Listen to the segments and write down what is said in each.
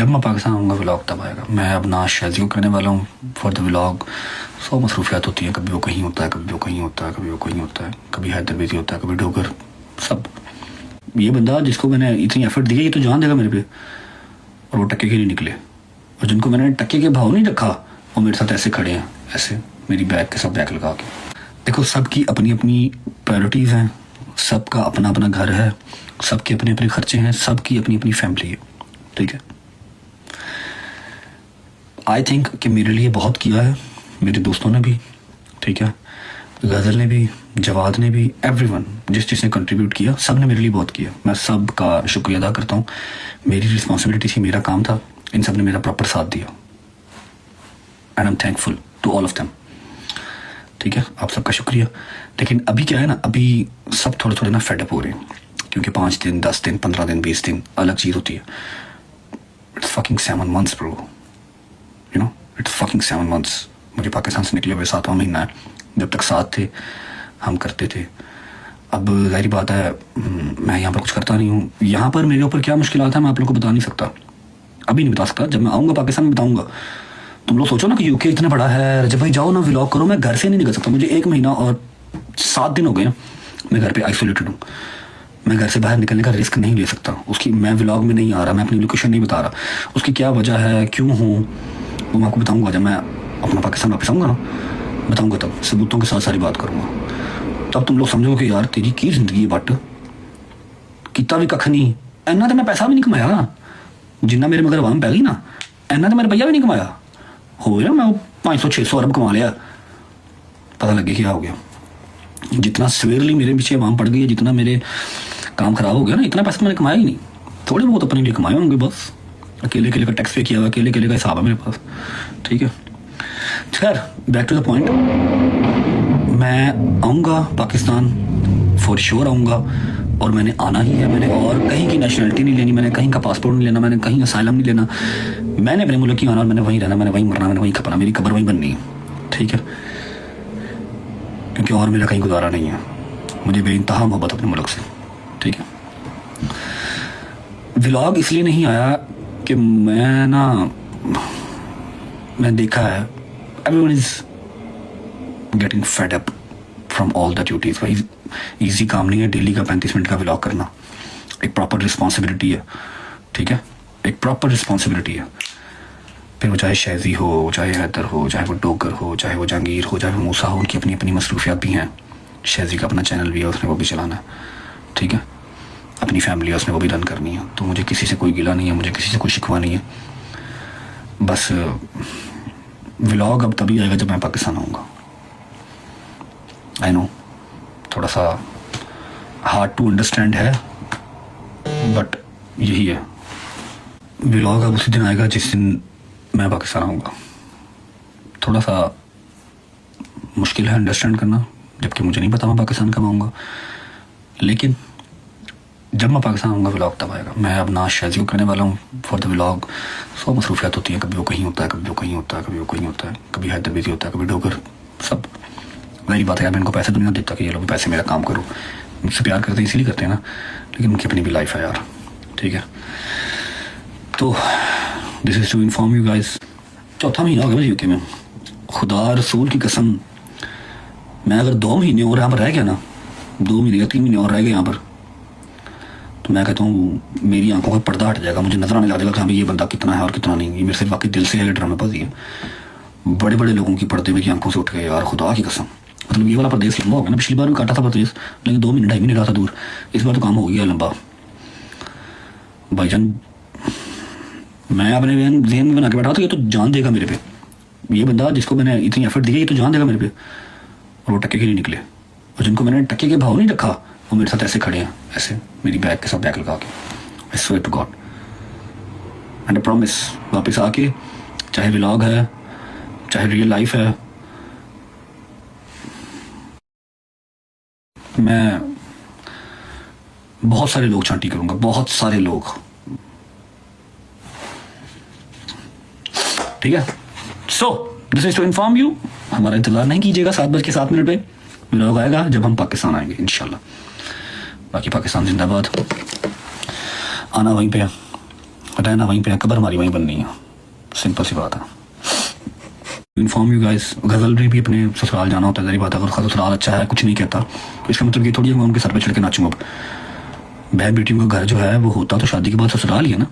जब मैं पाकिस्तान आऊँगा व्लॉग तब आएगा। मैं अब ना शादी को करने वाला हूँ फॉर द व्लॉग। 100 मसरूफियात होती हैं, कभी वो कहीं होता है, कभी वो कहीं होता है, कभी वो कहीं होता है, कभी हैदर बिजी होता है, कभी डोगर, सब। ये बंदा जिसको मैंने इतनी एफर्ट दी है ये तो जान देगा मेरे पे, और वो टक्के के नहीं निकले। और जिनको मैंने टक्के के भाव नहीं रखा वो मेरे साथ ऐसे खड़े हैं, ऐसे मेरी बैग के सब बैग लगा के। देखो, सबकी अपनी अपनी प्रायोरिटीज़ हैं, सबका अपना अपना घर है, सबके अपने अपने खर्चे हैं, सबकी अपनी अपनी फैमिली है, ठीक है। आई थिंक कि मेरे लिए बहुत किया है मेरे दोस्तों ने भी, ठीक है, गज़ल ने भी, जवाद ने भी, एवरीवन जिसने कंट्रीब्यूट किया, सब ने मेरे लिए बहुत किया। मैं सब का शुक्रिया अदा करता हूँ। मेरी रिस्पॉन्सिबिलिटी थी, मेरा काम था, इन सब ने मेरा प्रॉपर साथ दिया and I am thankful to all of them, ठीक है। आप सबका शुक्रिया। लेकिन अभी क्या है ना, अभी सब थोड़े थोड़े ना फेडअप हो रहे हैं, क्योंकि 5 दिन, 10 दिन, 15 दिन, 20 दिन अलग चीज़ होती है। It's fucking 7 months bro, you know, it's fucking 7 months। मुझे पाकिस्तान से निकले हुए 7वां महीना है। जब तक साथ थे हम करते थे। अब जाहिर बात है मैं यहाँ पर कुछ करता नहीं हूँ। यहाँ पर मेरे ऊपर क्या मुश्किल था मैं आप लोगों को बता नहीं सकता, अभी नहीं बता सकता। जब मैं आऊँगा पाकिस्तान में बताऊँगा। तुम लोग सोचो ना कि यूके इतना बड़ा है, जब भाई जाओ ना व्लॉग करो। मैं घर से नहीं निकल सकता, मुझे 1 महीना और 7 दिन हो गए मैं घर पे आइसोलेटेड हूँ। मैं घर से बाहर निकलने का रिस्क नहीं ले सकता। उसकी मैं व्लॉग में नहीं आ रहा, मैं अपनी लोकेशन नहीं बता रहा। उसकी क्या वजह है, क्यों हूँ, वो मैं आपको बताऊँगा। जब मैं अपना पाकिस्तान वापस आऊँगा ना, बताऊँगा, तब सबूतों के साथ सारी बात करूँगा। तब तुम लोग समझोगे कि यार तेरी की जिंदगी बट किता भी कख नहीं। इन्ना तो मैं पैसा भी नहीं कमाया जिन्ना मेरे मगर आवाम पै गई ना, इन्ना तो मेरे भैया भी नहीं कमाया। हो गया मैं 500-600 अरब कमा लिया, पता लगे क्या हो गया। जितना सवेरली मेरे पीछे आवाम पड़ गई है, जितना मेरे काम खराब हो गया ना, इतना पैसा मैंने कमाया ही नहीं। थोड़े बहुत अपने लिए कमाए होंगे बस। अकेले अकेले का टैक्स पे किया हुआ, अकेले अकेले का हिसाब है मेरे पास, ठीक है। खैर, बैक टू द पॉइंट। मैं आऊँगा पाकिस्तान, फॉर श्योर आऊँगा, और मैंने आना ही है। मैंने और कहीं की नेशनलिटी नहीं लेनी, मैंने कहीं का पासपोर्ट नहीं लेना, मैंने कहीं असाइलम नहीं लेना। मैंने अपने मुल्क ही आना और मैंने वहीं रहना, मैंने वहीं मरना, मैंने वहीं खपना, मेरी कब्र वहीं बननी है, ठीक है। क्योंकि और मेरा कहीं गुजारा नहीं है। मुझे बेइंतहा मोहब्बत अपने मुल्क से, ठीक है। व्लॉग इसलिए नहीं आया कि मैं देखा है everyone is getting fed up from all the duties. भाई ईजी काम नहीं है डेली का 35 मिनट का व्लॉग करना। एक प्रॉपर रिस्पॉन्सिबिलिटी है, ठीक है, एक प्रॉपर रिस्पॉन्सिबिलिटी है। फिर वो चाहे शैजी हो, चाहे हैदर हो, चाहे वो डोगर हो, चाहे वो जहांगीर हो, चाहे वो मूसा हो, उनकी अपनी अपनी मसरूफियात भी हैं। शैजी का अपना चैनल भी है, उसने वो भी चलाना है, ठीक है। अपनी फैमिली है, उसने वो भी रन करनी है। तो मुझे किसी से कोई गिला नहीं है, मुझे किसी से कोई शिकवा नहीं है। बस व्लॉग अब तभी आएगा जब मैं पाकिस्तान आऊँगा। आई नो थोड़ा सा हार्ड टू अंडरस्टैंड है, बट यही है। व्लॉग अब उसी दिन आएगा जिस दिन मैं पाकिस्तान आऊँगा। थोड़ा सा मुश्किल है अंडरस्टैंड करना, जबकि मुझे नहीं पता मैं पाकिस्तान कब आऊँगा। लेकिन जब मैं पाकिस्तान आऊँगा व्लॉग तब आएगा। मैं अब ना शादी को करने वाला हूँ फॉर द व्लॉग। 100 मसरूफियात होती हैं, कभी वो कहीं होता है, कभी वो कहीं होता है, कभी वो कहीं होता है, कभी हैदर बिजी होता है, कभी डोगर, सब। मेरी बात है यार, मैं इनको पैसे तो नहीं देता कि ये लोग पैसे मेरा काम करो। मुझसे प्यार करते हैं इसीलिए करते हैं ना, लेकिन उनकी अपनी भी लाइफ है यार, ठीक है। तो this is to inform you guys. 4था महीना हो गया यूके में, खुदा रसूल की कसम। मैं अगर 2 महीने और यहाँ पर रह गया ना, 2 महीने या 3 महीने और रह गए यहाँ पर, तो मैं कहता हूँ मेरी आंखों का पर्दा हट जाएगा। मुझे नजर आने लग जाएगा कि हाँ ये बंदा कितना है और कितना नहीं। ये मेरे से वाकई दिल से है, ड्रामेबाजी है। बड़े बड़े लोगों की पर्दे में की आंखों से उठ गए यार, खुदा की कसम। मतलब ये वाला प्रदेश लंबा हो गया ना। पिछली बार भी काटा था प्रदेश, लेकिन 2 महीने 2.5 महीने रहा था दूर। इस बार तो काम हो गया लंबा भाईजान। मैं अपने जहन में बना के बैठा था ये तो जान देगा मेरे पे, ये बंदा जिसको मैंने इतनी एफर्ट दी है ये तो जान देगा मेरे पे, और वो टक्के के नहीं निकले। और जिनको मैंने टक्के के भाव नहीं रखा वो मेरे साथ ऐसे खड़े हैं, ऐसे मेरी बैग के साथ बैग लगा के। I swear to God and I promise, वापस आके चाहे व्लॉग है चाहे रियल लाइफ है, मैं बहुत सारे लोग छांटी करूंगा, बहुत सारे लोग, ठीक है। So this is to inform you. हमारा इंतजार नहीं कीजिएगा, 7:07 पे व्लॉग आएगा जब हम पाकिस्तान आएंगे इंशाल्लाह। बाकी पाकिस्तान जिंदाबाद। आना वहीं पे रहना वहीं पे है, कब्र हमारी वहीं बननी है, सिंपल सी बात है। इन्फॉर्म यू गाइस, गजल ने भी अपने ससुराल जाना होता है, जरी बात है। अगर उसका ससुराल अच्छा है, कुछ नहीं कहता, तो इसका मतलब ये थोड़ी है मैं उनके सर पे चढ़ के नाचूंगा। बहन बेटियों का घर जो है वो होता तो शादी के बाद ससुराल ही है ना,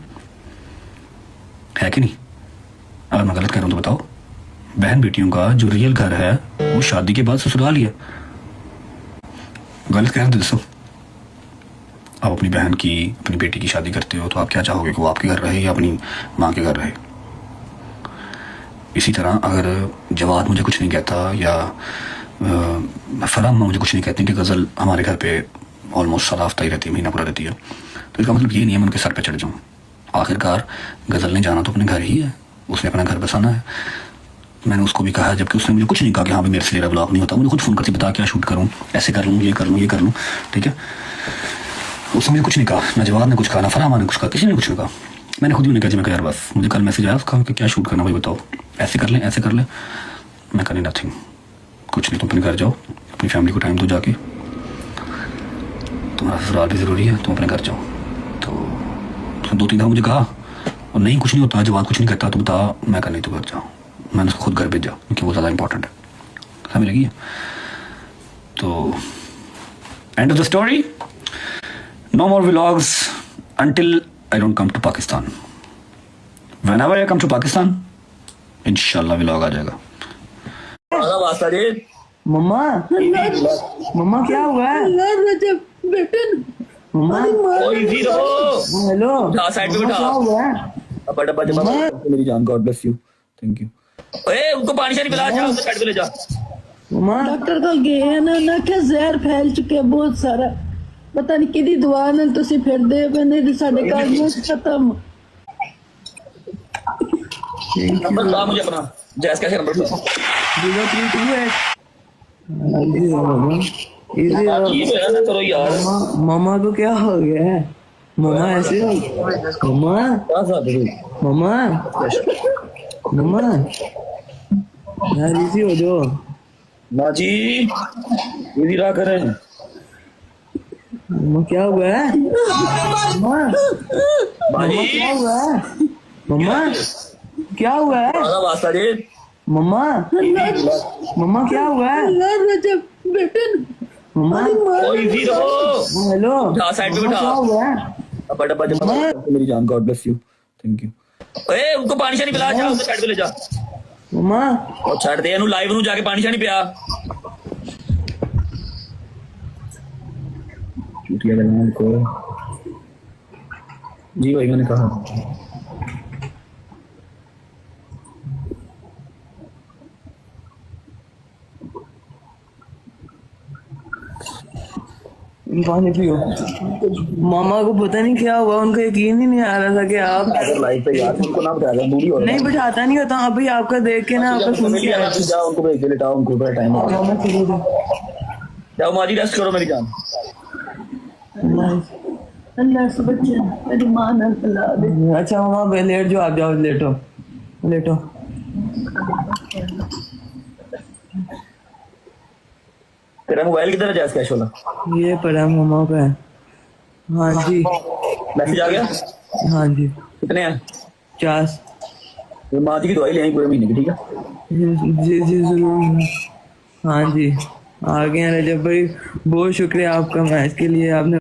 है कि नहीं? अगर मैं गलत कह रहा हूँ तो बताओ। बहन बेटियों का जो रियल घर है वो शादी के बाद ससुराल ही है। गलत कह रहे हो दोस्तों। आप अपनी बहन की, अपनी बेटी की शादी करते हो तो आप क्या चाहोगे कि वो आपके घर रहे या अपनी माँ के घर रहे? इसी तरह अगर जवाद मुझे कुछ नहीं कहता या फराम मुझे कुछ नहीं कहती कि गज़ल हमारे घर पे ऑलमोस्ट साल हफ्ता ही रहती है, महीना पूरा रहती है, तो इसका मतलब ये नहीं है मैं उनके सर पे चढ़ जाऊँ। आखिरकार गज़ल ने जाना तो अपने घर ही है, उसने अपना घर बसाना है। मैंने उसको भी कहा, जबकि उसने मुझे कुछ नहीं कहा कि हाँ भाई मेरे से मेरा ब्लॉग नहीं होता। मुझे खुद फ़ोन करके बता क्या शूट करूँ, ऐसे कर लूँ, ये कर लूँ, ये कर लूँ, ठीक है। उसने मुझे कुछ नहीं कहा, ना जवाब ने कुछ कहा, ना फरामा ने कुछ कहा, किसी ने कुछ नहीं कहा। मैंने खुद भी नहीं कहा जी, मैं कहा यार बस मुझे कल मैसेज आया उसका कि क्या शूट करना भाई बताओ, ऐसे कर लें ऐसे कर लें। मैं करी नथिंग, कुछ नहीं, तुम अपने घर जाओ, अपनी फैमिली को टाइम दो जाके, तुम्हारा ससुराल भी ज़रूरी है, तुम अपने घर जाओ। तो उसने 2-3 दफ़ा मुझे कहा और नहीं कुछ नहीं होता, जवाब कुछ नहीं कहता तो बता। मैं कहा नहीं तो घर जाओ। मैंने उसको खुद घर भेजा क्योंकि वो ज़्यादा इंपॉर्टेंट है, समझ लगी है। तो end of the story, no more vlogs until I don't come to Pakistan. Whenever I come to Pakistan, इंशाल्लाह vlog आ जाएगा। मम्मा मम्मा क्या हुआ है? मम्मा हेलो, साइड पे मम्मा, बैठा। क्या हुआ है? मेरी जान, God bless you, thank you. ओए उनको पानी शानी पिला, जा उसे साइड पे ले जा। मम्मा डॉक्टर को गए ना कि जहर फैल चुके बहुत सारा, पता नहीं किदी दुआ ने तुसी फिर दे बने ते साडे घर में खत्म। नंबर बता मुझे अपना, जैस कैसे नंबर बता। 0328। ये ना करो यार। मम्मा को क्या हो गया है? मम्मा ऐसे हो? मम्मा क्या साथ है मम्मा मम्मा यार इसी हो जो। ना जी, ये रहा करें। मम्मा क्या हुआ है? मम्मा मम्मा क्या हुआ है? मम्मा क्या हुआ है? आधा वास्ता जी। मम्मा मम्मा क्या हुआ है? रजब बेटन मम्मा ओए इजी रहो। हेलो, जा साइड पे मम्मा बैठा। क्या हुआ है? अब डब्बा जमा। मेरी जान, God bless you, thank you. ओए उनको पानी शानी पिला, जा उसे साइड पे ले जा। मम्मा और छड़ दे ਇਹਨੂੰ ਲਾਈਵ ਨੂੰ ਜਾ ਕੇ ਪਾਣੀ ਸ਼ਾਨੀ ਪਿਆ। चूतिया लगना को जी भाई, मैंने कहा पानी पियो। मामा को पता नहीं क्या हुआ, उनको यकीन ही नहीं आ रहा था कि आप अगर लाइव पे यार उनको ना बता दे, बूढ़ी हो नहीं बैठाता नहीं होता। अभी आपका देख के ना आपका सुन के आया। जा उनको भेज दे, लेटाओ उनको, बड़ा टाइम हो गया। जाओ माजी रेस्ट करो मेरी जान। अल्लाह से बच्चे मेरी मां ने पिला दे। अच्छा मामा लेट जाओ, आप जाओ, लेटो लेटो। तेरा मोबाइल किधर है जैस कैश वाला? ये पड़ा मामा का है। हाँ जी, मैसेज आ गया? हाँ जी, कितने हैं? 50। ये माँ जी की दवाई ले आई पूरे महीने की, ठीक है? जी जी जरूर। हाँ जी आ गए हैं रजब भाई, बहुत शुक्रिया आपका मैच के लिए, आपने